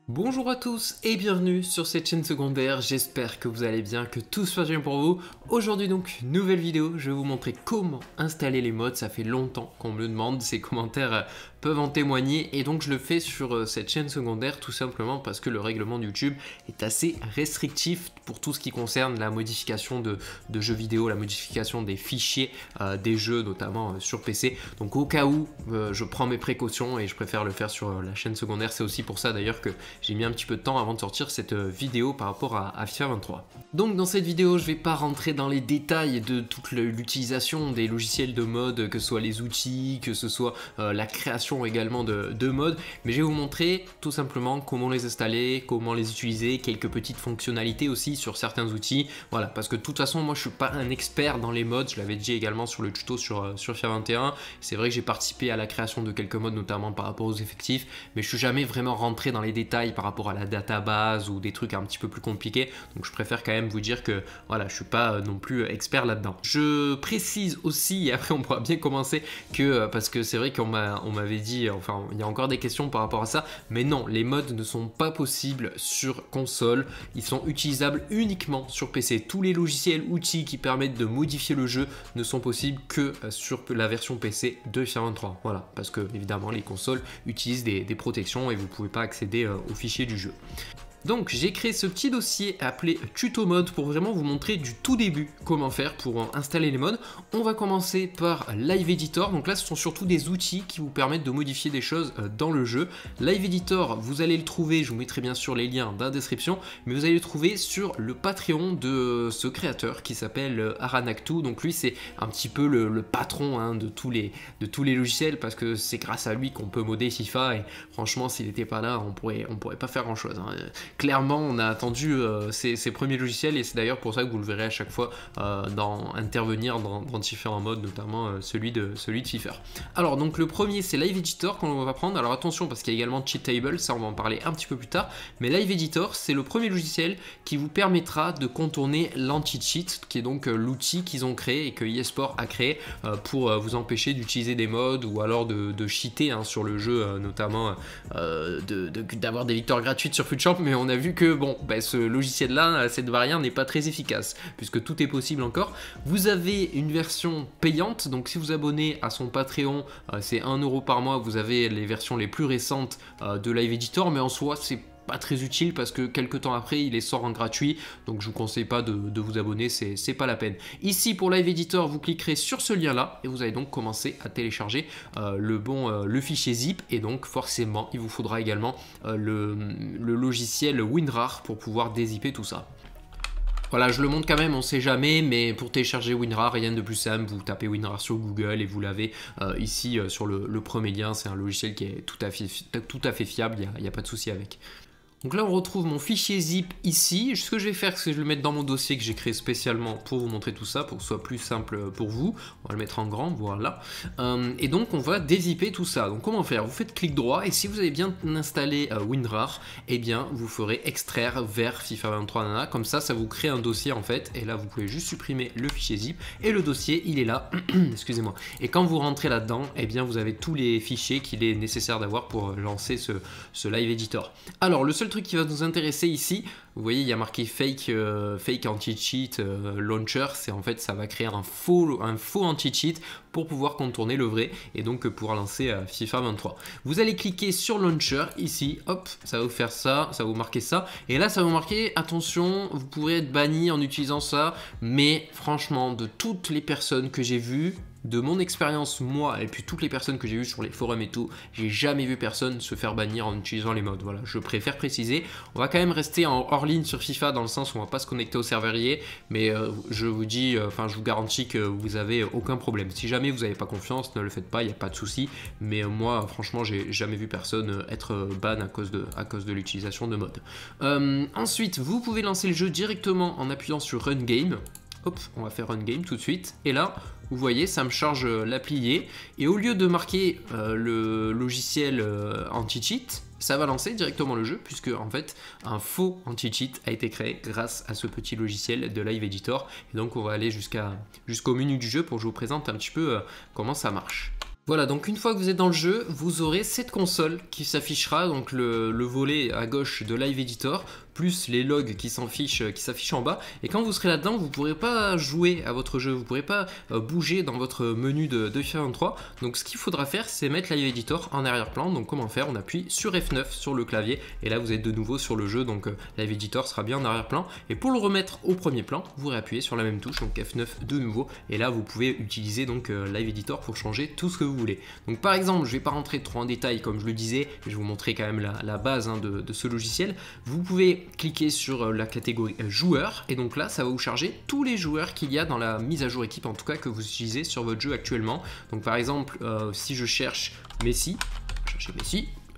Bonjour à tous et bienvenue sur cette chaîne secondaire, j'espère que vous allez bien, que tout se passe bien pour vous. Aujourd'hui donc, nouvelle vidéo, je vais vous montrer comment installer les mods, ça fait longtemps qu'on me le demande, ces commentaires peuvent en témoigner et donc je le fais sur cette chaîne secondaire tout simplement parce que le règlement de YouTube est assez restrictif pour tout ce qui concerne la modification de jeux vidéo, la modification des fichiers des jeux notamment sur PC. Donc au cas où, je prends mes précautions et je préfère le faire sur la chaîne secondaire, c'est aussi pour ça d'ailleurs que j'ai mis un petit peu de temps avant de sortir cette vidéo par rapport à FIFA 23. Donc dans cette vidéo, je vais pas rentrer dans les détails de toute l'utilisation des logiciels de mode, que ce soit les outils, que ce soit la création également de modes, mais je vais vous montrer tout simplement comment les installer, comment les utiliser, quelques petites fonctionnalités aussi sur certains outils. Voilà, parce que de toute façon, moi je suis pas un expert dans les modes, je l'avais dit également sur le tuto sur FIFA 21. C'est vrai que j'ai participé à la création de quelques modes, notamment par rapport aux effectifs, mais je suis jamais vraiment rentré dans les détails par rapport à la database ou des trucs un petit peu plus compliqués, donc je préfère quand même vous dire que voilà, je suis pas non plus expert là-dedans. Je précise aussi, et après on pourra bien commencer, que parce que c'est vrai qu'on m'avait dit, enfin il y a encore des questions par rapport à ça, mais non, les mods ne sont pas possibles sur console, ils sont utilisables uniquement sur PC. Tous les logiciels, outils qui permettent de modifier le jeu ne sont possibles que sur la version PC de FIFA 23. Voilà, parce que évidemment les consoles utilisent des protections et vous pouvez pas accéder aux fichiers du jeu. Donc j'ai créé ce petit dossier appelé tuto mode pour vraiment vous montrer du tout début comment faire pour installer les mods. On va commencer par Live Editor, donc là ce sont surtout des outils qui vous permettent de modifier des choses dans le jeu. Live Editor, vous allez le trouver, je vous mettrai bien sûr les liens dans la description, mais vous allez le trouver sur le Patreon de ce créateur qui s'appelle Aranactu. Donc lui c'est un petit peu le patron de tous les logiciels, parce que c'est grâce à lui qu'on peut modder FIFA et franchement s'il n'était pas là on pourrait pas faire grand chose. Clairement, on a attendu ces premiers logiciels et c'est d'ailleurs pour ça que vous le verrez à chaque fois intervenir dans différents modes, notamment celui de FIFA. Alors donc le premier c'est Live Editor qu'on va prendre. Alors attention parce qu'il y a également Cheat Table, ça on va en parler un petit peu plus tard, mais Live Editor c'est le premier logiciel qui vous permettra de contourner l'anti-cheat, qui est donc l'outil qu'ils ont créé et que eSport a créé pour vous empêcher d'utiliser des modes ou alors de cheater sur le jeu, notamment d'avoir des victoires gratuites sur FUTChamp, mais on a vu que bon, ce logiciel là, cette variante n'est pas très efficace puisque tout est possible encore. Vous avez une version payante, donc si vous abonnez à son Patreon, c'est 1 € par mois, vous avez les versions les plus récentes de Live Editor, mais en soi c'est pas très utile parce que quelques temps après il les sort en gratuit, donc je vous conseille pas de vous abonner, c'est pas la peine. Ici pour Live Editor vous cliquerez sur ce lien là et vous allez donc commencer à télécharger le fichier zip, et donc forcément il vous faudra également le logiciel WinRAR pour pouvoir dézipper tout ça. Voilà, je le montre quand même, on sait jamais, mais pour télécharger WinRAR, rien de plus simple, vous tapez WinRAR sur Google et vous l'avez ici sur le premier lien. C'est un logiciel qui est tout à fait fiable, il n'y a pas de souci avec. Donc là on retrouve mon fichier zip ici. Ce que je vais faire, c'est que je vais le mettre dans mon dossier que j'ai créé spécialement pour vous montrer tout ça, pour que ce soit plus simple pour vous. On va le mettre en grand, voilà. Et donc on va dézipper tout ça. Donc comment faire? Vous faites clic droit et si vous avez bien installé WinRAR, eh bien vous ferez extraire vers FIFA 23 Nana. Comme ça vous crée un dossier en fait. Et là vous pouvez juste supprimer le fichier zip et le dossier il est là. Excusez-moi. Et quand vous rentrez là-dedans, eh bien vous avez tous les fichiers qu'il est nécessaire d'avoir pour lancer ce Live Editor. Alors le seul truc qui va nous intéresser ici, vous voyez il y a marqué fake anti-cheat launcher, c'est en fait ça va créer un faux anti-cheat pour pouvoir contourner le vrai et donc pouvoir lancer FIFA 23. Vous allez cliquer sur launcher ici, hop, ça va vous faire ça, ça va vous marquer ça, et là ça va vous marquer attention, vous pourrez être banni en utilisant ça, mais franchement de toutes les personnes que j'ai vues, de mon expérience moi et puis toutes les personnes que j'ai vues sur les forums et tout, j'ai jamais vu personne se faire bannir en utilisant les modes. Voilà, je préfère préciser. On va quand même rester en hors ligne sur FIFA dans le sens où on va pas se connecter au serverier, mais je vous dis, je vous garantis que vous avez aucun problème. Si jamais vous n'avez pas confiance, ne le faites pas, il n'y a pas de souci. Mais moi, franchement, j'ai jamais vu personne être ban à cause de l'utilisation de modes. Ensuite, vous pouvez lancer le jeu directement en appuyant sur Run Game. Hop, on va faire Run Game tout de suite. Et là, vous voyez, ça me charge l'appli et au lieu de marquer le logiciel anti-cheat, ça va lancer directement le jeu puisque en fait un faux anti-cheat a été créé grâce à ce petit logiciel de Live Editor. Et donc on va aller jusqu'au menu du jeu pour que je vous présente un petit peu comment ça marche. Voilà, donc une fois que vous êtes dans le jeu, vous aurez cette console qui s'affichera, donc le volet à gauche de Live Editor, plus les logs qui s'affichent en bas. Et quand vous serez là-dedans, vous ne pourrez pas jouer à votre jeu, vous ne pourrez pas bouger dans votre menu de FIFA 23. Donc ce qu'il faudra faire, c'est mettre Live Editor en arrière-plan. Donc comment faire? On appuie sur F9 sur le clavier, et là vous êtes de nouveau sur le jeu, donc Live Editor sera bien en arrière-plan. Et pour le remettre au premier plan, vous réappuyez sur la même touche, donc F9 de nouveau, et là vous pouvez utiliser donc Live Editor pour changer tout ce que vous voulez. Donc par exemple, je ne vais pas rentrer trop en détail comme je le disais, je vais vous montrer quand même la base de ce logiciel. Vous pouvez cliquer sur la catégorie joueurs, et donc là ça va vous charger tous les joueurs qu'il y a dans la mise à jour équipe, en tout cas que vous utilisez sur votre jeu actuellement. Donc par exemple, si je cherche Messi,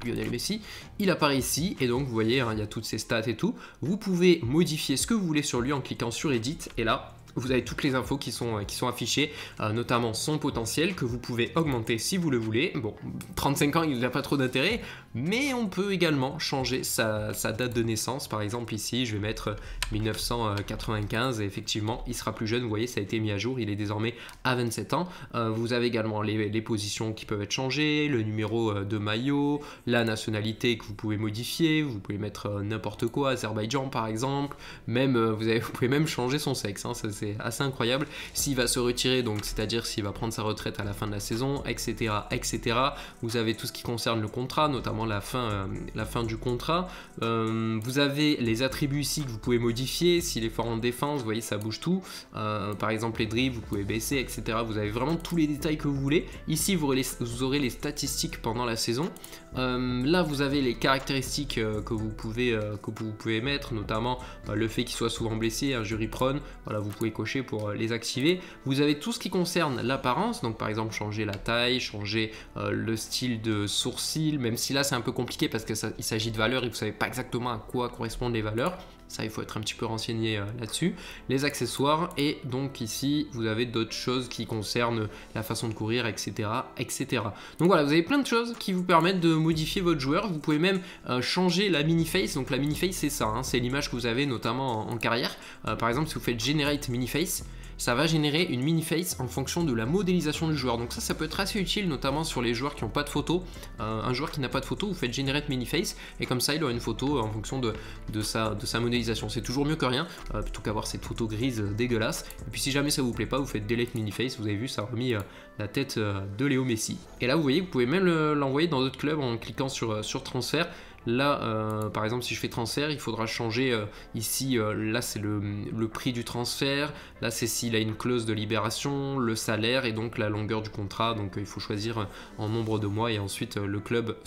Lionel Messi, il apparaît ici, et donc vous voyez, hein, il y a toutes ses stats et tout. Vous pouvez modifier ce que vous voulez sur lui en cliquant sur Edit, et là vous avez toutes les infos qui sont affichées, notamment son potentiel que vous pouvez augmenter si vous le voulez. Bon, 35 ans, il n'a pas trop d'intérêt, mais on peut également changer sa date de naissance. Par exemple, ici, je vais mettre 1995 et effectivement, il sera plus jeune. Vous voyez, ça a été mis à jour, il est désormais à 27 ans. Vous avez également les positions qui peuvent être changées, le numéro de maillot, la nationalité que vous pouvez modifier. Vous pouvez mettre n'importe quoi, Azerbaïdjan par exemple. Même, vous pouvez même changer son sexe, hein, ça c'est assez incroyable. S'il va se retirer, donc c'est-à-dire s'il va prendre sa retraite à la fin de la saison, etc., etc. Vous avez tout ce qui concerne le contrat, notamment la fin du contrat. Vous avez les attributs ici que vous pouvez modifier. S'il est fort en défense, vous voyez, ça bouge tout. Par exemple, les dribbles, vous pouvez baisser, etc. Vous avez vraiment tous les détails que vous voulez. Ici, vous aurez les statistiques pendant la saison. Là, vous avez les caractéristiques que vous pouvez mettre, notamment le fait qu'il soit souvent blessé, injury prone. Voilà, vous pouvez cocher pour les activer. Vous avez tout ce qui concerne l'apparence, donc par exemple changer la taille, changer le style de sourcil, même si là c'est un peu compliqué parce qu'il s'agit de valeurs et vous ne savez pas exactement à quoi correspondent les valeurs. Ça, il faut être un petit peu renseigné là-dessus. Les accessoires, et donc ici, vous avez d'autres choses qui concernent la façon de courir, etc., etc. Donc voilà, vous avez plein de choses qui vous permettent de modifier votre joueur. Vous pouvez même changer la mini-face. Donc la mini-face, c'est ça, hein, c'est l'image que vous avez notamment en carrière. Par exemple, si vous faites Generate Mini-Face, ça va générer une mini-face en fonction de la modélisation du joueur. Donc ça peut être assez utile, notamment sur les joueurs qui n'ont pas de photo. Un joueur qui n'a pas de photo, vous faites Generate Mini-Face, et comme ça, il aura une photo en fonction de sa modélisation. C'est toujours mieux que rien, plutôt qu'avoir cette photo grise dégueulasse. Et puis si jamais ça vous plaît pas, vous faites Delete Mini-Face, vous avez vu, ça a remis la tête de Léo Messi. Et là, vous voyez, vous pouvez même l'envoyer dans d'autres clubs en cliquant sur transfert. Là, par exemple, si je fais transfert, il faudra changer ici, là c'est le prix du transfert, là c'est s'il a une clause de libération, le salaire et donc la longueur du contrat. Donc il faut choisir en nombre de mois et ensuite le club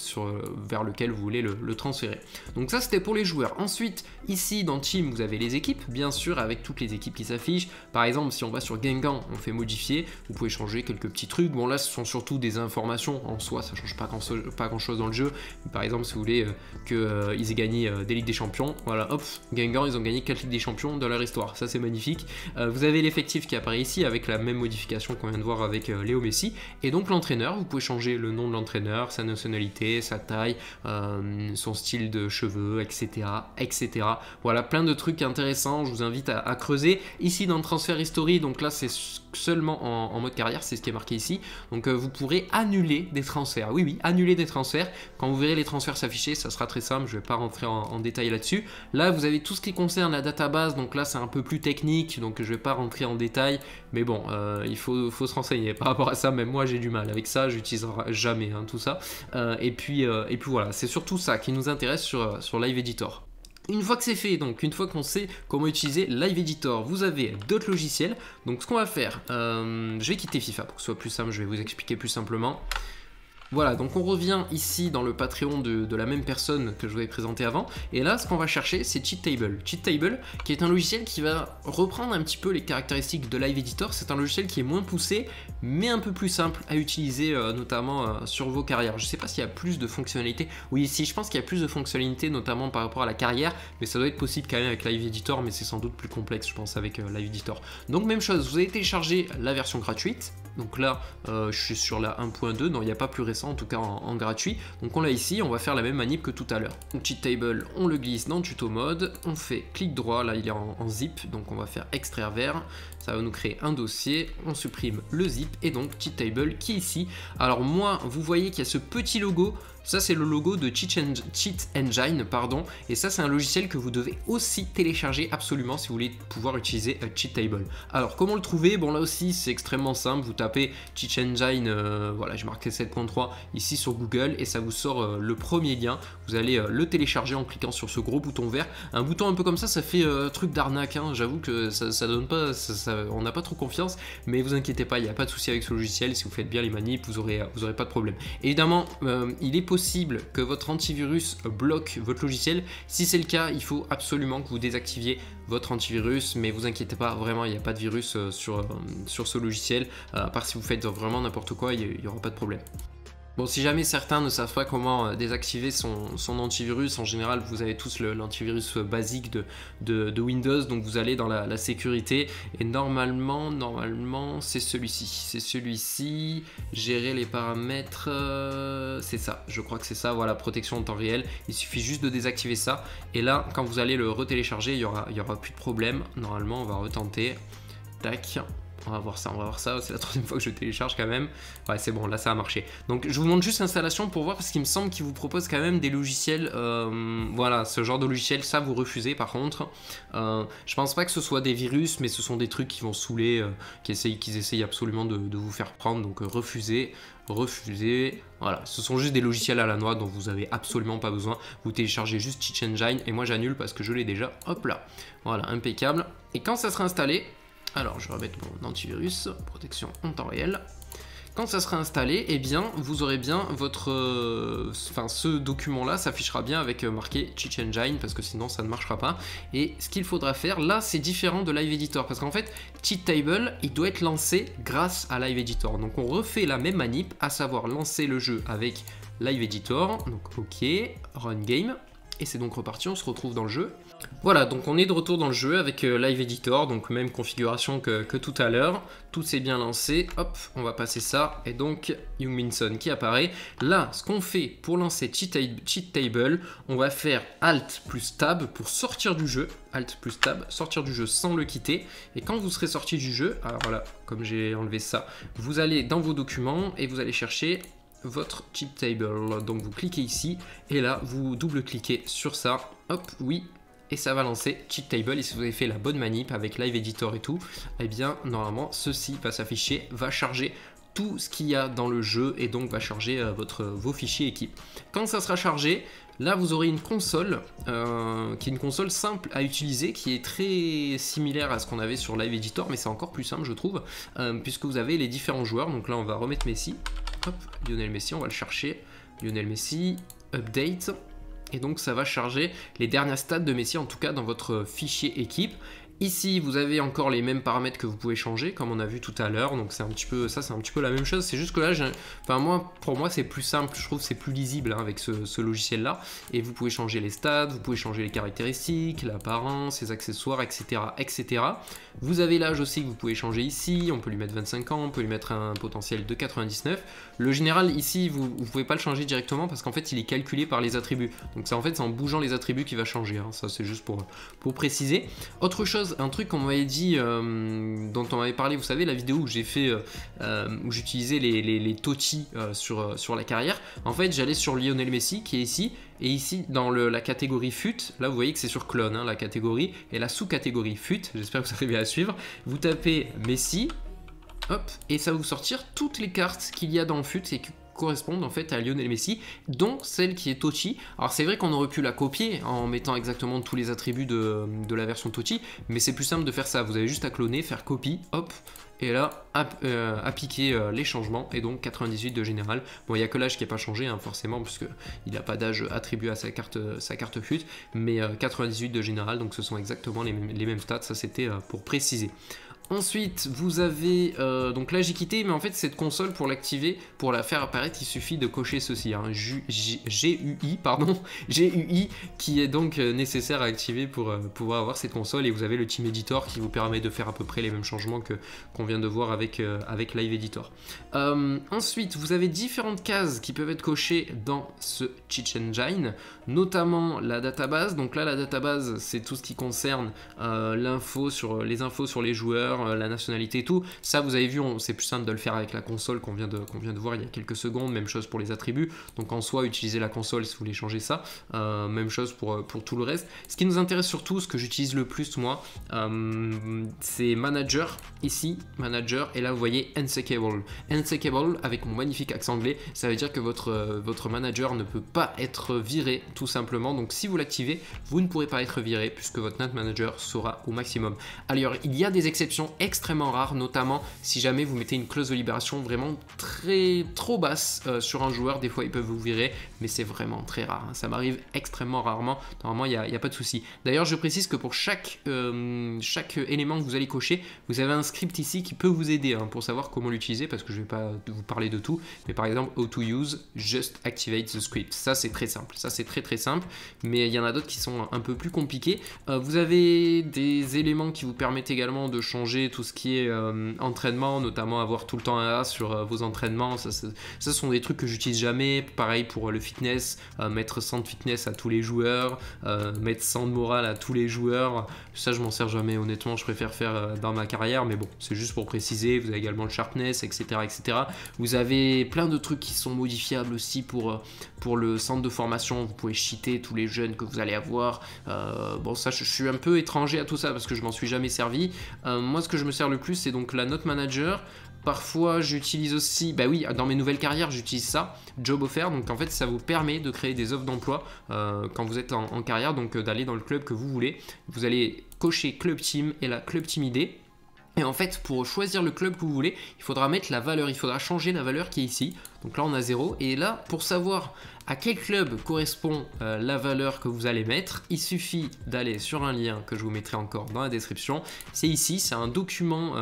vers lequel vous voulez le transférer. Donc ça c'était pour les joueurs. Ensuite, ici dans Team, vous avez les équipes, bien sûr, avec toutes les équipes qui s'affichent. Par exemple, si on va sur Guingamp, on fait modifier, vous pouvez changer quelques petits trucs. Bon là, ce sont surtout des informations en soi, ça change pas grand chose dans le jeu. Par exemple, si vous voulez qu'ils aient gagné des Ligues des Champions, voilà, hop, Guingamp, ils ont gagné 4 Ligues des Champions dans leur histoire, ça c'est magnifique. Vous avez l'effectif qui apparaît ici avec la même modification qu'on vient de voir avec Léo Messi, et donc l'entraîneur, vous pouvez changer le nom de l'entraîneur, sa nationalité, sa taille, son style de cheveux, etc., etc. Voilà, plein de trucs intéressants, je vous invite à creuser. Ici dans le transfert history, donc là c'est seulement en mode carrière, c'est ce qui est marqué ici, donc vous pourrez annuler des transferts, oui, annuler des transferts. Quand vous verrez les transferts s'afficher, ça sera très simple, je ne vais pas rentrer en détail là-dessus. Là, vous avez tout ce qui concerne la database, donc là, c'est un peu plus technique, donc je ne vais pas rentrer en détail, mais bon, il faut se renseigner par rapport à ça. Même moi, j'ai du mal avec ça, j'utiliserai jamais tout ça. Et puis voilà, c'est surtout ça qui nous intéresse sur Live Editor. Une fois que c'est fait, donc une fois qu'on sait comment utiliser Live Editor, vous avez d'autres logiciels. Donc ce qu'on va faire, je vais quitter FIFA pour que ce soit plus simple, je vais vous expliquer plus simplement. Voilà, donc on revient ici dans le Patreon de la même personne que je vous avais présenté avant, et là ce qu'on va chercher c'est Cheattable. Cheattable qui est un logiciel qui va reprendre un petit peu les caractéristiques de Live Editor. C'est un logiciel qui est moins poussé mais un peu plus simple à utiliser, notamment sur vos carrières. Je sais pas s'il y a plus de fonctionnalités, oui ici je pense qu'il y a plus de fonctionnalités notamment par rapport à la carrière, mais ça doit être possible quand même avec Live Editor, mais c'est sans doute plus complexe je pense avec Live Editor. Donc même chose, vous allez télécharger la version gratuite. Donc là, je suis sur la 1.2, non, il n'y a pas plus récent, en tout cas en gratuit. Donc on l'a ici, on va faire la même manip que tout à l'heure. Donc cheat table, on le glisse dans tuto mode, on fait clic droit, là il est en zip, donc on va faire extraire vers, ça va nous créer un dossier, on supprime le zip, et donc cheat table qui est ici. Alors moi, vous voyez qu'il y a ce petit logo, ça c'est le logo de Cheat Engine, pardon, et ça c'est un logiciel que vous devez aussi télécharger absolument si vous voulez pouvoir utiliser Cheat Table. Alors comment le trouver? Bon là aussi c'est extrêmement simple, vous tapez Cheat Engine, voilà j'ai marqué 7.3 ici sur Google et ça vous sort le premier lien, vous allez le télécharger en cliquant sur ce gros bouton vert, un bouton un peu comme ça fait truc d'arnaque, hein. J'avoue que ça donne pas, on n'a pas trop confiance, mais vous inquiétez pas, il n'y a pas de souci avec ce logiciel, si vous faites bien les manips, vous aurez pas de problème. Évidemment, il est possible que votre antivirus bloque votre logiciel. Si c'est le cas, il faut absolument que vous désactiviez votre antivirus, mais vous inquiétez pas, vraiment il n'y a pas de virus sur ce logiciel, à part si vous faites vraiment n'importe quoi, il n'y aura pas de problème. Bon, si jamais certains ne savent pas comment désactiver son antivirus, en général vous avez tous l'antivirus basique de Windows, donc vous allez dans la sécurité et normalement c'est celui-ci, gérer les paramètres, c'est ça, je crois que c'est ça, voilà, protection en temps réel, il suffit juste de désactiver ça et là quand vous allez le retélécharger, il y aura plus de problème, normalement on va retenter, tac. On va voir ça, c'est la troisième fois que je télécharge quand même. Ouais, c'est bon, là ça a marché. Donc je vous montre juste l'installation pour voir parce qu'il me semble qu'il vous propose quand même des logiciels. Voilà, ce genre de logiciel, ça vous refusez par contre. Je pense pas que ce soit des virus, mais ce sont des trucs qui vont saouler, qu'ils essayent absolument de vous faire prendre. Donc refusez. Voilà, ce sont juste des logiciels à la noix dont vous avez absolument pas besoin. Vous téléchargez juste Cheat Engine et moi j'annule parce que je l'ai déjà. Hop là, voilà, impeccable. Et quand ça sera installé, alors je vais remettre mon antivirus, protection en temps réel. Quand ça sera installé, eh bien vous aurez bien votre, ce document là s'affichera bien avec marqué Cheat Engine parce que sinon ça ne marchera pas. Et ce qu'il faudra faire là, c'est différent de Live Editor parce qu'en fait Cheat Table il doit être lancé grâce à Live Editor. Donc on refait la même manip, à savoir lancer le jeu avec Live Editor. Donc ok, run game. Et c'est donc reparti, on se retrouve dans le jeu. Voilà, donc on est de retour dans le jeu avec Live Editor, donc même configuration que tout à l'heure. Tout s'est bien lancé, hop, on va passer ça. Et donc, Youngminson qui apparaît. Là, ce qu'on fait pour lancer Cheat Table, on va faire Alt plus Tab pour sortir du jeu. Alt plus Tab, sortir du jeu sans le quitter. Et quand vous serez sorti du jeu, alors voilà, comme j'ai enlevé ça, vous allez dans vos documents et vous allez chercher votre Cheat Table. Donc vous cliquez ici et là vous double-cliquez sur ça, hop, oui, et ça va lancer Cheat Table. Et si vous avez fait la bonne manip avec Live Editor et tout, eh bien normalement ceci va s'afficher, va charger tout ce qu'il y a dans le jeu et donc va charger vos fichiers équipe. Quand ça sera chargé, là vous aurez une console qui est une console simple à utiliser, qui est très similaire à ce qu'on avait sur Live Editor, mais c'est encore plus simple je trouve, puisque vous avez les différents joueurs. Donc là on va remettre Messi, hop, Lionel Messi, on va le chercher, Lionel Messi, update, et donc ça va charger les dernières stats de Messi, en tout cas dans votre fichier équipe. Ici, vous avez encore les mêmes paramètres que vous pouvez changer, comme on a vu tout à l'heure. Donc c'est un petit peu, ça c'est un petit peu la même chose. C'est juste que là, pour moi, c'est plus simple. Je trouve que c'est plus lisible hein, avec ce logiciel-là. Et vous pouvez changer les stats, vous pouvez changer les caractéristiques, l'apparence, les accessoires, etc., etc. Vous avez l'âge aussi que vous pouvez changer ici. On peut lui mettre 25 ans, on peut lui mettre un potentiel de 99. Le général ici, vous ne pouvez pas le changer directement parce qu'en fait, il est calculé par les attributs. Donc ça, en fait, c'est en bougeant les attributs qu'il va changer. Hein. Ça, c'est juste pour préciser. Autre chose. Un truc qu'on m'avait dit, dont on m'avait parlé, vous savez, la vidéo où j'ai fait, où j'utilisais les TOTY sur la carrière. En fait, j'allais sur Lionel Messi qui est ici, et ici dans la catégorie FUT, là vous voyez que c'est sur clone, hein, la catégorie, et la sous-catégorie FUT, j'espère que vous arrivez à suivre. Vous tapez Messi, hop, et ça va vous sortir toutes les cartes qu'il y a dans le FUT et correspondent en fait à Lionel Messi, dont celle qui est TOTY. Alors c'est vrai qu'on aurait pu la copier en mettant exactement tous les attributs de la version TOTY, mais c'est plus simple de faire ça. Vous avez juste à cloner, faire copie, hop, et là appliquer les changements, et donc 98 de général. Bon, il n'y a que l'âge qui n'est pas changé hein, forcément, puisque il n'a pas d'âge attribué à sa carte FUT, mais 98 de général, donc ce sont exactement les mêmes stats. Ça c'était pour préciser. Ensuite, vous avez, donc là j'ai quitté, mais en fait cette console pour l'activer, pour la faire apparaître, il suffit de cocher ceci, hein, GUI, pardon, GUI, qui est donc nécessaire à activer pour pouvoir avoir cette console, et vous avez le Team Editor qui vous permet de faire à peu près les mêmes changements qu'on vient de voir avec Live Editor. Ensuite, vous avez différentes cases qui peuvent être cochées dans ce Cheat Engine, notamment la database. Donc là la database c'est tout ce qui concerne les infos sur les joueurs, la nationalité et tout. Ça vous avez vu, c'est plus simple de le faire avec la console qu'on vient de voir il y a quelques secondes. Même chose pour les attributs. Donc en soi, utilisez la console si vous voulez changer ça. Même chose pour tout le reste. Ce qui nous intéresse surtout, ce que j'utilise le plus moi, c'est Manager ici, Manager, et là vous voyez Unsickable. Unsickable avec mon magnifique accent anglais, ça veut dire que votre manager ne peut pas être viré tout simplement. Donc si vous l'activez, vous ne pourrez pas être viré puisque votre Net Manager sera au maximum. Alors il y a des exceptions extrêmement rares, notamment si jamais vous mettez une clause de libération vraiment trop basse sur un joueur. Des fois ils peuvent vous virer, mais c'est vraiment très rare, hein. Ça m'arrive extrêmement rarement. Normalement il n'y a pas de souci. D'ailleurs je précise que pour chaque élément que vous allez cocher, vous avez un script ici qui peut vous aider, hein, pour savoir comment l'utiliser, parce que je ne vais pas vous parler de tout, mais par exemple how to use, just activate the script. Ça c'est très simple, ça c'est très simple, mais il y en a d'autres qui sont un peu plus compliqués. Vous avez des éléments qui vous permettent également de changer tout ce qui est entraînement, notamment avoir tout le temps un A sur vos entraînements. Ça sont des trucs que j'utilise jamais. Pareil pour le fitness, mettre 100 de fitness à tous les joueurs, mettre 100 de morale à tous les joueurs. Ça je m'en sers jamais, honnêtement je préfère faire dans ma carrière, mais bon c'est juste pour préciser. Vous avez également le sharpness, etc. Vous avez plein de trucs qui sont modifiables aussi pour le centre de formation. Vous pouvez cheater tous les jeunes que vous allez avoir. Bon ça je suis un peu étranger à tout ça parce que je m'en suis jamais servi. Moi ce que je me sers le plus c'est donc la Note Manager. Parfois j'utilise aussi, bah oui, dans mes nouvelles carrières j'utilise ça, Job Offer. Donc en fait ça vous permet de créer des offres d'emploi quand vous êtes en carrière, donc d'aller dans le club que vous voulez. Vous allez cocher Club Team et la Club Team ID. Et en fait, pour choisir le club que vous voulez, il faudra mettre la valeur, il faudra changer la valeur qui est ici. Donc là, on a 0. Et là, pour savoir à quel club correspond la valeur que vous allez mettre, il suffit d'aller sur un lien que je vous mettrai encore dans la description. C'est ici, c'est un document,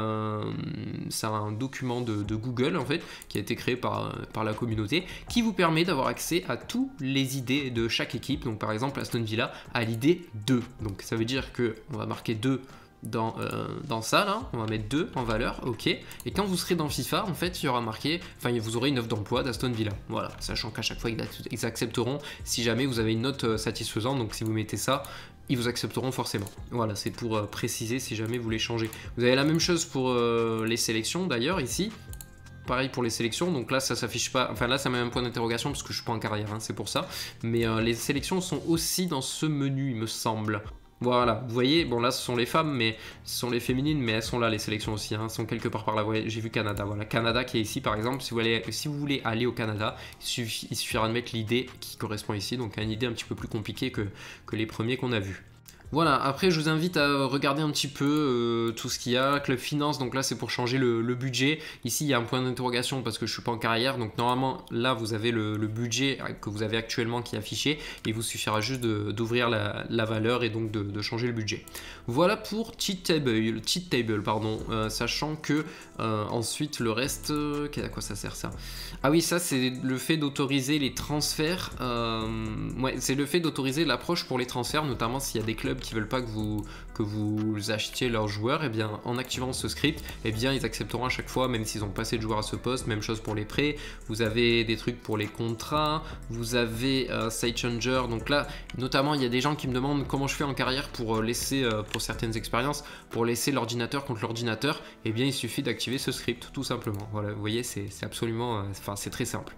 de Google en fait, qui a été créé par la communauté, qui vous permet d'avoir accès à tous les idées de chaque équipe. Donc par exemple, Aston Villa a l'idée 2. Donc ça veut dire qu'on va marquer 2 dans ça là, on va mettre 2 en valeur, ok, et quand vous serez dans FIFA en fait il y aura marqué, enfin vous aurez une offre d'emploi d'Aston Villa, voilà, sachant qu'à chaque fois ils accepteront si jamais vous avez une note satisfaisante. Donc si vous mettez ça, ils vous accepteront forcément. Voilà, c'est pour préciser si jamais vous voulez changer. Vous avez la même chose pour les sélections d'ailleurs ici. Pareil pour les sélections, donc là ça s'affiche pas, enfin là ça met un point d'interrogation parce que je suis pas en carrière, hein, c'est pour ça, mais les sélections sont aussi dans ce menu il me semble. Voilà, vous voyez, bon là ce sont les femmes, mais ce sont les féminines, mais elles sont là les sélections aussi, hein, elles sont quelque part par là. J'ai vu Canada, voilà, Canada qui est ici par exemple. Si vous voulez aller au Canada, il suffira de mettre l'idée qui correspond ici, donc une idée un petit peu plus compliquée que les premiers qu'on a vus. Voilà, après je vous invite à regarder un petit peu tout ce qu'il y a. Club Finance, donc là c'est pour changer le budget. Ici il y a un point d'interrogation parce que je suis pas en carrière, donc normalement là vous avez le budget que vous avez actuellement qui est affiché. Il vous suffira juste d'ouvrir la valeur et donc de changer le budget. Voilà pour Cheat Table, pardon, sachant que ensuite le reste, à quoi ça sert ça? Ah oui, ça c'est le fait d'autoriser les transferts, ouais, c'est le fait d'autoriser l'approche pour les transferts, notamment s'il y a des clubs qui veulent pas que vous achetiez leurs joueurs. Et bien en activant ce script, et bien ils accepteront à chaque fois, même s'ils ont passé de joueurs à ce poste. Même chose pour les prêts, vous avez des trucs pour les contrats, vous avez Site Changer. Donc là notamment il y a des gens qui me demandent comment je fais en carrière pour laisser, pour certaines expériences, pour laisser l'ordinateur contre l'ordinateur. Et bien il suffit d'activer ce script tout simplement. Voilà, vous voyez, c'est absolument, enfin c'est très simple.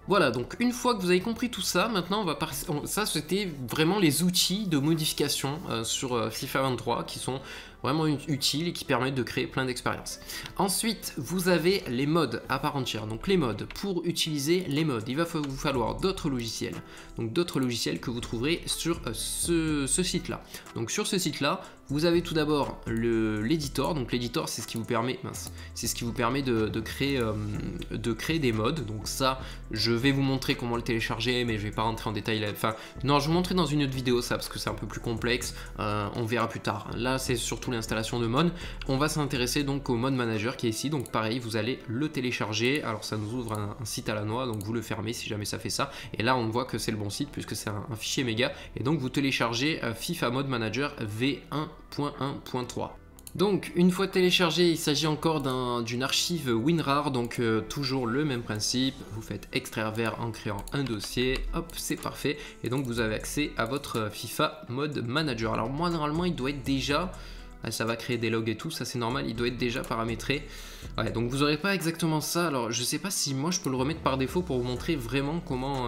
Voilà, donc une fois que vous avez compris tout ça, maintenant on va passer. Ça c'était vraiment les outils de modification sur FIFA 23 qui sont vraiment utiles et qui permettent de créer plein d'expériences. Ensuite, vous avez les modes à part entière. Donc les modes, pour utiliser les modes, il va vous falloir d'autres logiciels. Donc d'autres logiciels que vous trouverez sur ce site-là. Donc sur ce site-là, Vous avez tout d'abord l'éditor. Donc l'éditor, c'est ce qui vous permet, de créer des mods. Donc ça, je vais vous montrer comment le télécharger, mais je vais pas rentrer en détail là. Enfin, non, je vais vous montrer dans une autre vidéo ça, parce que c'est un peu plus complexe. On verra plus tard. Là, c'est surtout l'installation de mods. On va s'intéresser donc au mod manager qui est ici. Donc pareil, vous allez le télécharger. Alors ça nous ouvre un site à la noix, donc vous le fermez si jamais ça fait ça. Et là, on voit que c'est le bon site puisque c'est un fichier méga. Et donc vous téléchargez FIFA Mod Manager V1.1.3. Donc une fois téléchargé, il s'agit encore d'une archive WinRAR, donc toujours le même principe, vous faites extraire vers en créant un dossier, hop, c'est parfait, et donc vous avez accès à votre FIFA Mod Manager. Alors moi normalement il doit être déjà, ça va créer des logs et tout, ça c'est normal, il doit être déjà paramétré. Ouais, donc vous n'aurez pas exactement ça. Alors je sais pas si moi je peux le remettre par défaut pour vous montrer vraiment comment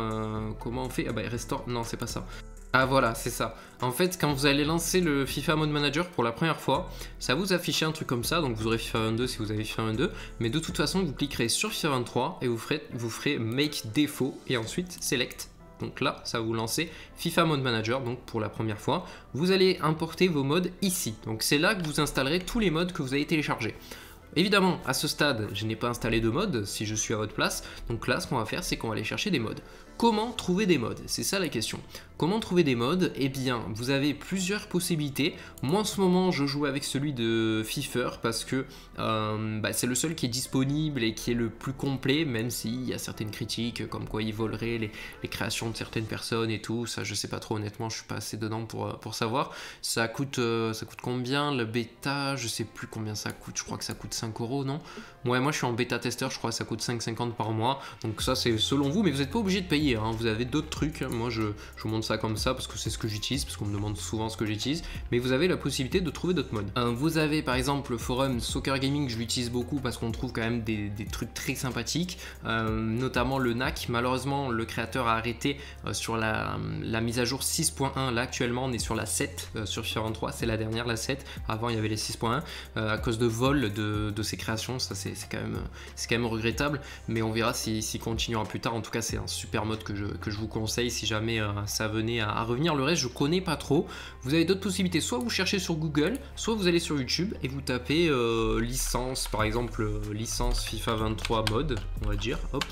on fait. Ah bah restore, non c'est pas ça. Ah voilà, c'est ça. En fait, quand vous allez lancer le FIFA Mod Manager pour la première fois, ça vous affiche un truc comme ça, donc vous aurez FIFA 22 si vous avez FIFA 22, mais de toute façon, vous cliquerez sur FIFA 23 et vous ferez Make Default et ensuite Select. Donc là, ça va vous lancer FIFA Mod Manager, donc pour la première fois. Vous allez importer vos mods ici. Donc c'est là que vous installerez tous les mods que vous avez téléchargés. Évidemment, à ce stade, je n'ai pas installé de mods si je suis à votre place. Donc là, ce qu'on va faire, c'est qu'on va aller chercher des mods. Comment trouver des mods? C'est ça la question. Comment trouver des mods? Eh bien, vous avez plusieurs possibilités. Moi, en ce moment, je joue avec celui de Fifer parce que c'est le seul qui est disponible et qui est le plus complet, même s'il y a certaines critiques comme quoi il volerait les créations de certaines personnes et tout. Ça, je sais pas trop, honnêtement, je suis pas assez dedans pour savoir. Ça coûte combien? Le bêta, je sais plus combien ça coûte. Je crois que ça coûte 5 €, non? Ouais, moi je suis en bêta testeur, je crois que ça coûte 5,50 par mois. Donc ça c'est selon vous, mais vous n'êtes pas obligé de payer, hein. Vous avez d'autres trucs. Moi je vous montre ça comme ça parce que c'est ce que j'utilise, parce qu'on me demande souvent ce que j'utilise. Mais vous avez la possibilité de trouver d'autres mods. Vous avez par exemple le forum Soccer Gaming, je l'utilise beaucoup parce qu'on trouve quand même des trucs très sympathiques. Notamment le NAC, malheureusement le créateur a arrêté sur la mise à jour 6.1. Là actuellement on est sur la 7 sur FIFA 23, c'est la dernière, la 7. Avant il y avait les 6.1 à cause de vol de ses créations. Ça c'est quand même regrettable, mais on verra s'il continuera plus tard. En tout cas c'est un super mode que je vous conseille si jamais ça venait à revenir. Le reste je connais pas trop. Vous avez d'autres possibilités, soit vous cherchez sur Google, soit vous allez sur YouTube et vous tapez licence, par exemple licence FIFA 23 mode, on va dire, hop.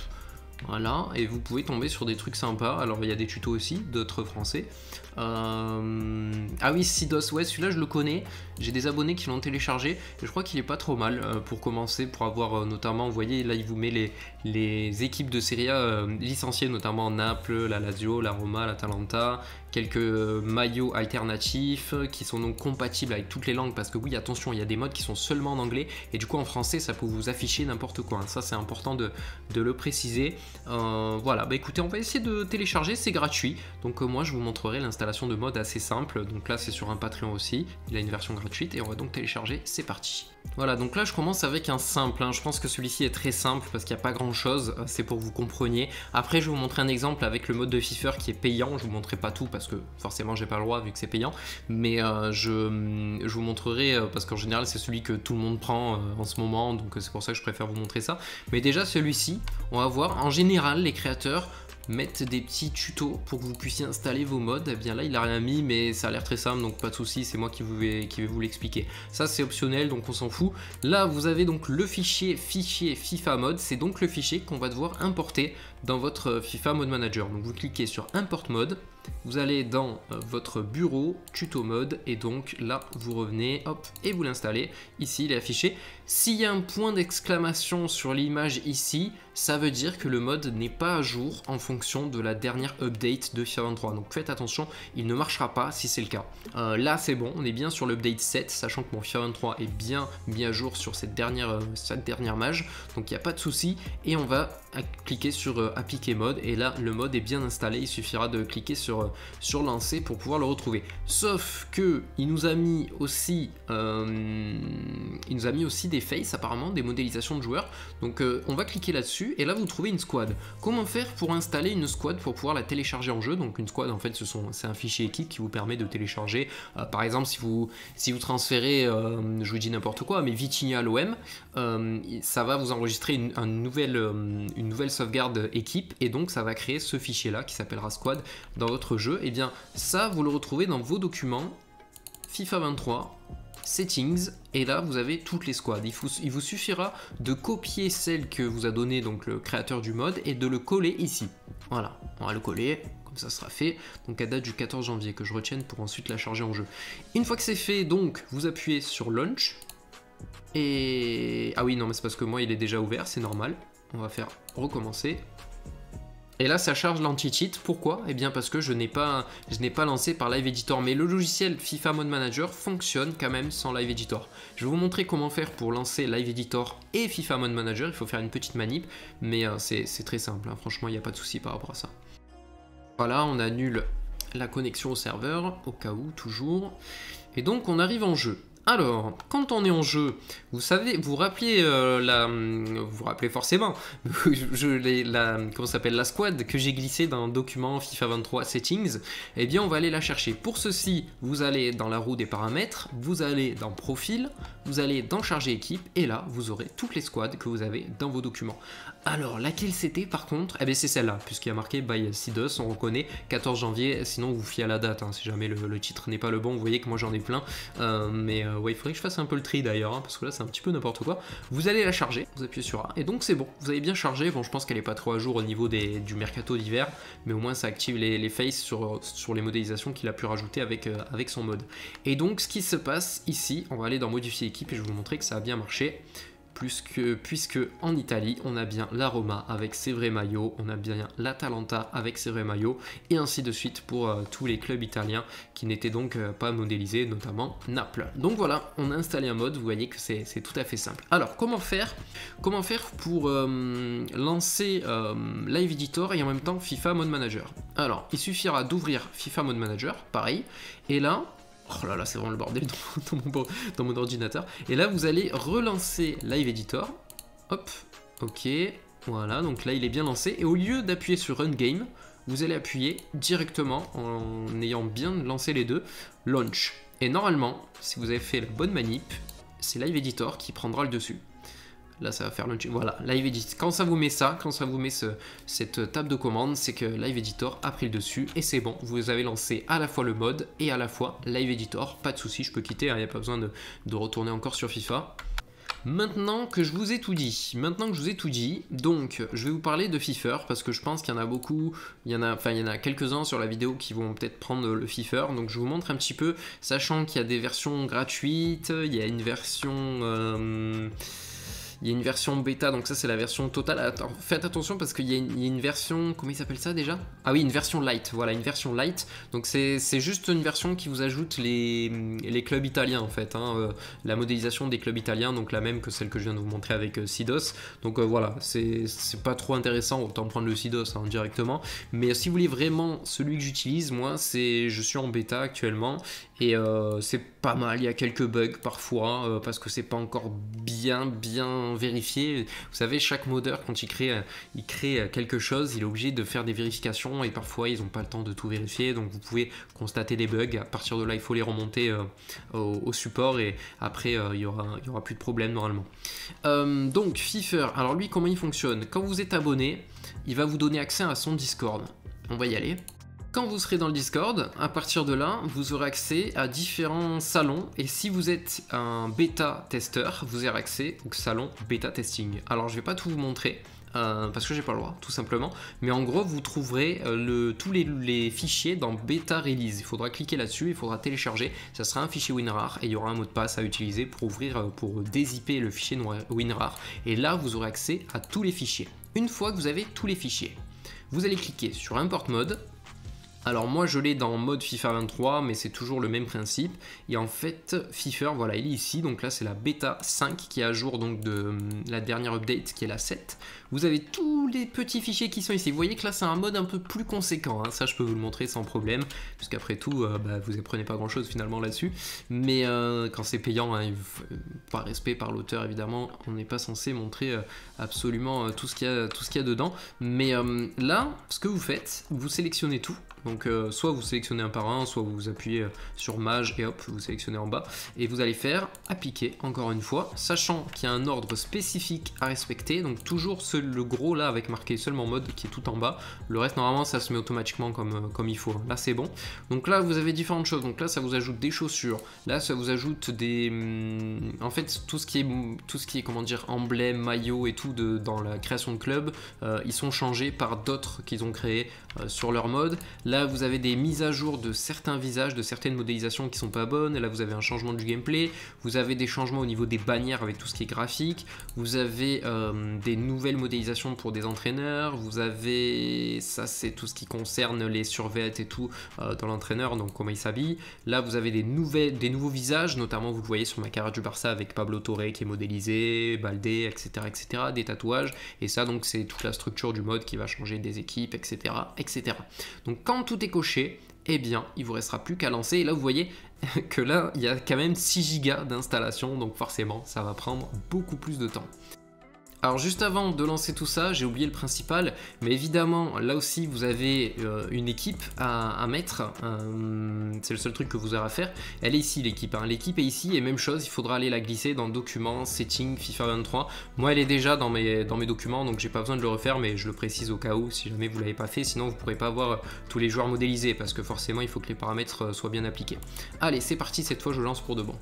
Voilà, et vous pouvez tomber sur des trucs sympas. Alors il y a des tutos aussi, d'autres français. Ah oui, Sidos, ouais, celui-là je le connais. J'ai des abonnés qui l'ont téléchargé et je crois qu'il est pas trop mal pour commencer, pour avoir notamment, vous voyez, là il vous met les équipes de Serie A licenciées, notamment Naples, la Lazio, la Roma, l'Atalanta, quelques maillots alternatifs qui sont donc compatibles avec toutes les langues, parce que oui, attention, il y a des modes qui sont seulement en anglais et du coup en français ça peut vous afficher n'importe quoi. Ça c'est important de le préciser. Voilà, bah écoutez, on va essayer de télécharger, c'est gratuit. Donc moi je vous montrerai l'installation de mode assez simple. Donc là c'est sur un Patreon aussi, il a une version gratuite et on va donc télécharger, c'est parti. Voilà, donc là je commence avec un simple, hein. Je pense que celui-ci est très simple parce qu'il n'y a pas grand chose, c'est pour que vous compreniez. Après je vais vous montrer un exemple avec le mode de FIFA qui est payant. Je vous montrerai pas tout parce que forcément j'ai pas le droit vu que c'est payant, mais je vous montrerai parce qu'en général c'est celui que tout le monde prend en ce moment, donc c'est pour ça que je préfère vous montrer ça. Mais déjà celui-ci, on va voir, en général les créateurs mettre des petits tutos pour que vous puissiez installer vos mods. Et bien là il a rien mis, mais ça a l'air très simple, donc pas de souci, c'est moi qui vais vous l'expliquer. Ça c'est optionnel, donc on s'en fout. Là vous avez donc le fichier FIFA Mod, c'est donc le fichier qu'on va devoir importer dans votre FIFA Mod Manager. Donc vous cliquez sur Import Mode, vous allez dans votre bureau, tuto mode, et donc là vous revenez, hop, et vous l'installez. Ici il est affiché. S'il y a un point d'exclamation sur l'image ici, ça veut dire que le mode n'est pas à jour en fonction de la dernière update de FIFA 23. Donc faites attention, il ne marchera pas si c'est le cas. Là c'est bon, on est bien sur l'update 7, sachant que mon FIFA 23 est bien mis à jour sur cette dernière mage, donc il n'y a pas de souci. Et on va cliquer sur appliquer mode, et là le mode est bien installé, il suffira de cliquer sur lancer pour pouvoir le retrouver. Sauf que il nous a mis aussi des faces, apparemment des modélisations de joueurs. Donc on va cliquer là-dessus et là vous trouvez une squad. Comment faire pour installer une squad pour pouvoir la télécharger en jeu? Donc une squad en fait c'est un fichier équipe qui vous permet de télécharger par exemple si vous transférez je vous dis n'importe quoi, mais Vitinha à l'OM, ça va vous enregistrer une nouvelle sauvegarde équipe, et donc ça va créer ce fichier là qui s'appellera squad dans votre jeu. Et bien ça vous le retrouvez dans vos documents. FIFA 23, Settings, et là vous avez toutes les squads. Il vous suffira de copier celle que vous a donné donc le créateur du mode et de le coller ici. Voilà, on va le coller, comme ça sera fait. Donc à date du 14 janvier que je retienne pour ensuite la charger en jeu. Une fois que c'est fait, donc vous appuyez sur Launch. Et... ah oui, non mais c'est parce que moi il est déjà ouvert, c'est normal. On va faire recommencer. Et là, ça charge l'anti-cheat. Pourquoi? Eh bien parce que je n'ai pas lancé par Live Editor. Mais le logiciel FIFA Mode Manager fonctionne quand même sans Live Editor. Je vais vous montrer comment faire pour lancer Live Editor et FIFA Mode Manager. Il faut faire une petite manip, mais c'est très simple. Hein. Franchement, il n'y a pas de souci par rapport à ça. Voilà, on annule la connexion au serveur, au cas où, toujours. Et donc, on arrive en jeu. Alors, quand on est en jeu, vous savez, vous rappelez forcément comment s'appelle, la squad que j'ai glissée dans le document FIFA 23 Settings. Eh bien, on va aller la chercher. Pour ceci, vous allez dans la roue des paramètres, vous allez dans Profil, vous allez dans Charger équipe, et là, vous aurez toutes les squads que vous avez dans vos documents. Alors, laquelle c'était par contre? Eh bien, c'est celle-là, puisqu'il y a marqué by Sidos, on reconnaît 14 janvier, sinon vous fiez à la date, hein, si jamais le titre n'est pas le bon. Vous voyez que moi j'en ai plein, ouais, il faudrait que je fasse un peu le tri d'ailleurs, hein, parce que là c'est un petit peu n'importe quoi. Vous allez la charger, vous appuyez sur A, et donc c'est bon, vous avez bien chargé. Bon, je pense qu'elle n'est pas trop à jour au niveau du mercato d'hiver, mais au moins ça active les faces sur les modélisations qu'il a pu rajouter avec son mode. Et donc ce qui se passe ici, on va aller dans modifier équipe et je vais vous montrer que ça a bien marché. Puisque en Italie, on a bien la Roma avec ses vrais maillots, on a bien l'Atalanta avec ses vrais maillots, et ainsi de suite pour tous les clubs italiens qui n'étaient donc pas modélisés, notamment Naples. Donc voilà, on a installé un mode, vous voyez que c'est tout à fait simple. Alors, comment faire pour lancer Live Editor et en même temps FIFA Mode Manager? Alors, il suffira d'ouvrir FIFA Mode Manager, pareil, et là... oh là là, c'est vraiment le bordel dans mon ordinateur. Et là, vous allez relancer Live Editor. Hop, ok, voilà, donc là, il est bien lancé. Et au lieu d'appuyer sur Run Game, vous allez appuyer directement, en ayant bien lancé les deux, Launch. Et normalement, si vous avez fait la bonne manip, c'est Live Editor qui prendra le dessus. Là, ça va faire launch. Voilà, Live Editor. Quand ça vous met ça, quand ça vous met cette table de commande, c'est que Live Editor a pris le dessus et c'est bon. Vous avez lancé à la fois le mode et à la fois Live Editor. Pas de souci, je peux quitter. Il n'y a pas besoin de retourner encore sur FIFA. Maintenant que je vous ai tout dit, donc je vais vous parler de FIFA parce que je pense qu'il y en a beaucoup, il y en a quelques-uns sur la vidéo qui vont peut-être prendre le FIFA, donc je vous montre un petit peu, sachant qu'il y a des versions gratuites, il y a une version... il y a une version bêta, donc ça c'est la version totale. Attends, faites attention parce qu'il y a une version, comment il s'appelle ça déjà? Ah oui, une version light, voilà, une version light. Donc c'est juste une version qui vous ajoute les clubs italiens en fait, hein, la modélisation des clubs italiens, donc la même que celle que je viens de vous montrer avec Sidos. Donc voilà, c'est pas trop intéressant, autant prendre le Sidos hein, directement. Mais si vous voulez vraiment celui que j'utilise, moi je suis en bêta actuellement et c'est pas mal, il y a quelques bugs parfois parce que c'est pas encore bien vérifié. Vous savez, chaque modeur quand il crée quelque chose, il est obligé de faire des vérifications et parfois ils n'ont pas le temps de tout vérifier, donc vous pouvez constater des bugs. À partir de là, il faut les remonter au support et après il y aura plus de problème normalement. Donc FIFA, alors lui comment il fonctionne? Quand vous êtes abonné, il va vous donner accès à son Discord. On va y aller. Quand vous serez dans le Discord, à partir de là, vous aurez accès à différents salons et si vous êtes un bêta testeur, vous aurez accès au salon bêta testing. Alors je vais pas tout vous montrer parce que j'ai pas le droit, tout simplement, mais en gros vous trouverez tous les fichiers dans bêta release. Il faudra cliquer là-dessus, il faudra télécharger, ça sera un fichier WinRAR et il y aura un mot de passe à utiliser pour dézipper le fichier WinRAR et là vous aurez accès à tous les fichiers. Une fois que vous avez tous les fichiers, vous allez cliquer sur Import Mode. Alors moi je l'ai dans mode FIFA 23 mais c'est toujours le même principe et en fait FIFA voilà il est ici, donc là c'est la bêta 5 qui est à jour donc de la dernière update qui est la 7. Vous avez tous les petits fichiers qui sont ici, vous voyez que là c'est un mode un peu plus conséquent hein. Ça je peux vous le montrer sans problème puisqu'après tout vous apprenez pas grand chose finalement là-dessus, mais quand c'est payant hein, par respect par l'auteur évidemment on n'est pas censé montrer absolument tout ce qu'il y a dedans, mais là ce que vous faites, vous sélectionnez tout. Donc soit vous sélectionnez un par un, soit vous appuyez sur mage et hop, vous sélectionnez en bas. Et vous allez faire appliquer encore une fois, sachant qu'il y a un ordre spécifique à respecter. Donc toujours le gros là avec marqué seulement mode qui est tout en bas. Le reste normalement ça se met automatiquement comme il faut. Là c'est bon. Donc là vous avez différentes choses. Donc là ça vous ajoute des chaussures. Là ça vous ajoute des... En fait tout ce qui est comment dire, emblème, maillot et tout dans la création de club, ils sont changés par d'autres qu'ils ont créés sur leur mode. Là vous avez des mises à jour de certains visages, de certaines modélisations qui sont pas bonnes. Là vous avez un changement du gameplay. Vous avez des changements au niveau des bannières avec tout ce qui est graphique. Vous avez des nouvelles modélisations pour des entraîneurs. Vous avez, ça c'est tout ce qui concerne les survêtements et tout dans l'entraîneur, donc comment il s'habille. Là vous avez des nouveaux visages, notamment vous le voyez sur ma carrière du Barça avec Pablo Torre qui est modélisé, Baldé, etc., etc., des tatouages. Et ça donc c'est toute la structure du mode qui va changer des équipes, etc., etc. Donc quand tout est coché, eh bien il vous restera plus qu'à lancer. Et là vous voyez que là il y a quand même 6 Go d'installation, donc forcément ça va prendre beaucoup plus de temps. Alors juste avant de lancer tout ça, j'ai oublié le principal, mais évidemment là aussi vous avez une équipe à mettre, c'est le seul truc que vous aurez à faire. Elle est ici l'équipe, hein. L'équipe est ici et même chose, il faudra aller la glisser dans Documents, Settings, FIFA 23. Moi elle est déjà dans mes documents, donc j'ai pas besoin de le refaire, mais je le précise au cas où si jamais vous l'avez pas fait, sinon vous pourrez pas voir tous les joueurs modélisés parce que forcément il faut que les paramètres soient bien appliqués. Allez c'est parti, cette fois je lance pour de bon.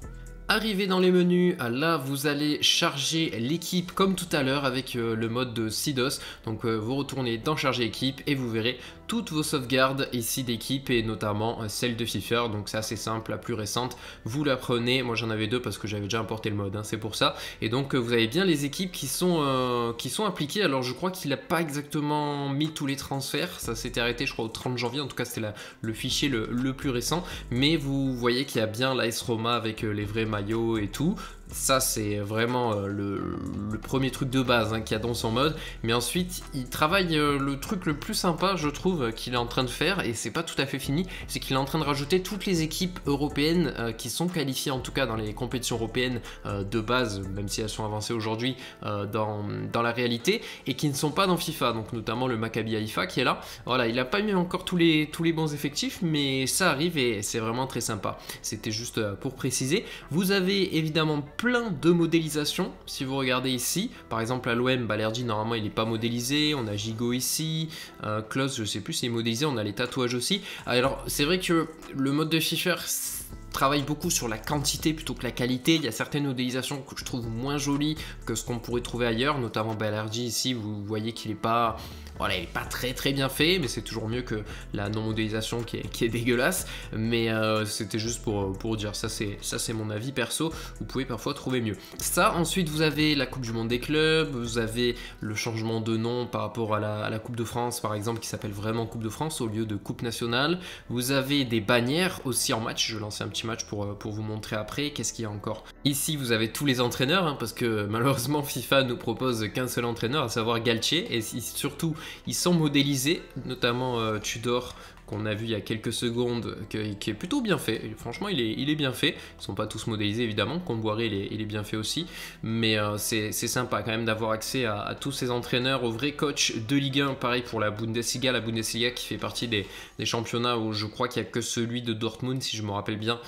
Arrivé dans les menus, là vous allez charger l'équipe comme tout à l'heure avec le mode de Sidos. Donc vous retournez dans charger équipe et vous verrez toutes vos sauvegardes ici d'équipe et notamment celle de FIFA. Donc c'est assez simple, la plus récente. Vous la prenez, moi j'en avais deux parce que j'avais déjà importé le mode, hein, c'est pour ça. Et donc vous avez bien les équipes qui sont appliquées. Alors je crois qu'il n'a pas exactement mis tous les transferts, ça s'était arrêté je crois au 30 janvier, en tout cas c'était le fichier le plus récent. Mais vous voyez qu'il y a bien l'AS Roma avec les vrais maillot et tout. Ça c'est vraiment le premier truc de base qu'il y a dans son mode, mais ensuite il travaille le truc le plus sympa je trouve qu'il est en train de faire, et c'est pas tout à fait fini, c'est qu'il est en train de rajouter toutes les équipes européennes qui sont qualifiées en tout cas dans les compétitions européennes de base, même si elles sont avancées aujourd'hui dans la réalité, et qui ne sont pas dans FIFA, donc notamment le Maccabi Haïfa qui est là. Voilà, il n'a pas mis encore tous les bons effectifs, mais ça arrive et c'est vraiment très sympa. C'était juste pour préciser. Vous avez évidemment plein de modélisations. Si vous regardez ici, par exemple à l'OM, Balerdi normalement il n'est pas modélisé, on a Gigot ici, Klose je sais plus s'il est modélisé, on a les tatouages aussi. Alors c'est vrai que le mode de FIFA travaille beaucoup sur la quantité plutôt que la qualité. Il y a certaines modélisations que je trouve moins jolies que ce qu'on pourrait trouver ailleurs, notamment Balerdi ici, vous voyez qu'il n'est pas... Voilà, il n'est pas très bien fait, mais c'est toujours mieux que la non-modélisation qui est dégueulasse. Mais c'était juste pour dire, ça c'est mon avis perso, vous pouvez parfois trouver mieux. Ça, ensuite vous avez la Coupe du Monde des clubs, vous avez le changement de nom par rapport à la Coupe de France par exemple, qui s'appelle vraiment Coupe de France au lieu de Coupe nationale. Vous avez des bannières aussi en match, je vais lancer un petit match pour vous montrer après. Qu'est-ce qu'il y a encore? Ici vous avez tous les entraîneurs, parce que malheureusement FIFA nous propose qu'un seul entraîneur, à savoir Galtier, et surtout ils sont modélisés, notamment Tudor qu'on a vu il y a quelques secondes, qui est plutôt bien fait. Et franchement, il est bien fait. Ils ne sont pas tous modélisés, évidemment. Comboiré, il est bien fait aussi. Mais c'est sympa quand même d'avoir accès à tous ces entraîneurs, aux vrais coachs de Ligue 1. Pareil pour la Bundesliga. La Bundesliga qui fait partie des championnats où je crois qu'il n'y a que celui de Dortmund, si je me rappelle bien,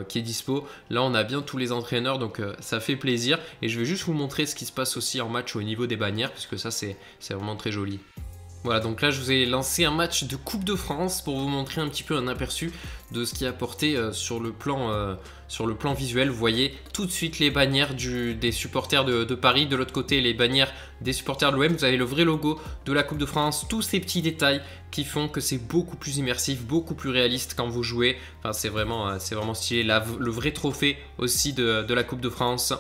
qui est dispo. Là, on a bien tous les entraîneurs, donc ça fait plaisir. Et je vais juste vous montrer ce qui se passe aussi en match au niveau des bannières, puisque ça, c'est vraiment très joli. Voilà, donc là je vous ai lancé un match de Coupe de France pour vous montrer un petit peu un aperçu de ce qui est apporté sur le plan visuel. Vous voyez tout de suite les bannières des supporters de Paris. De l'autre côté, les bannières des supporters de l'OM. Vous avez le vrai logo de la Coupe de France. Tous ces petits détails qui font que c'est beaucoup plus immersif, beaucoup plus réaliste quand vous jouez. Enfin, c'est vraiment stylé. Le vrai trophée aussi de la Coupe de France.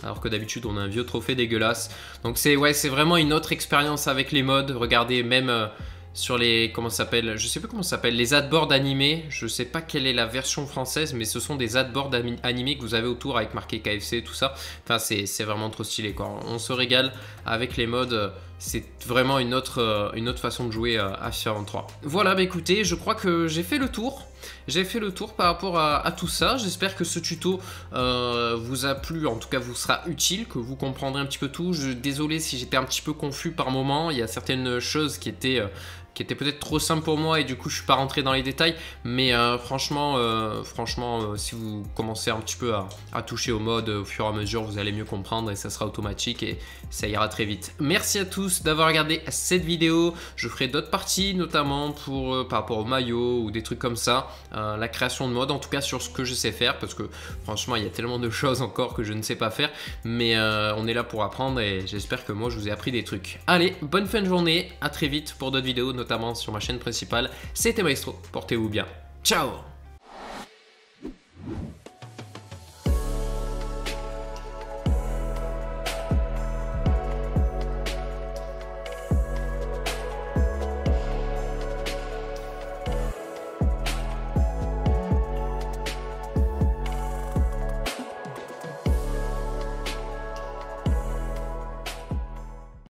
Alors que d'habitude on a un vieux trophée dégueulasse. Donc c'est vraiment une autre expérience avec les modes. Regardez même sur les, comment ça s'appelle, je sais plus comment ça s'appelle, les adboards animés. Je sais pas quelle est la version française, mais ce sont des adboards animés que vous avez autour avec marqué KFC, tout ça. Enfin c'est vraiment trop stylé quoi. On se régale avec les modes. C'est vraiment une autre façon de jouer à FIFA 23. Voilà, bah écoutez, je crois que j'ai fait le tour. J'ai fait le tour par rapport à tout ça. J'espère que ce tuto vous a plu, en tout cas vous sera utile, que vous comprendrez un petit peu tout. Désolé si j'étais un petit peu confus par moment. Il y a certaines choses qui étaient qui était peut-être trop simple pour moi et du coup je suis pas rentré dans les détails, mais franchement, si vous commencez un petit peu à toucher au mode au fur et à mesure, vous allez mieux comprendre et ça sera automatique et ça ira très vite. Merci à tous d'avoir regardé cette vidéo. Je ferai d'autres parties, notamment par rapport au maillot ou des trucs comme ça, la création de mode, en tout cas sur ce que je sais faire, parce que franchement il y a tellement de choses encore que je ne sais pas faire, mais on est là pour apprendre et j'espère que moi je vous ai appris des trucs. Allez, bonne fin de journée, à très vite pour d'autres vidéos, notamment sur ma chaîne principale. C'était Maestro, portez-vous bien, ciao.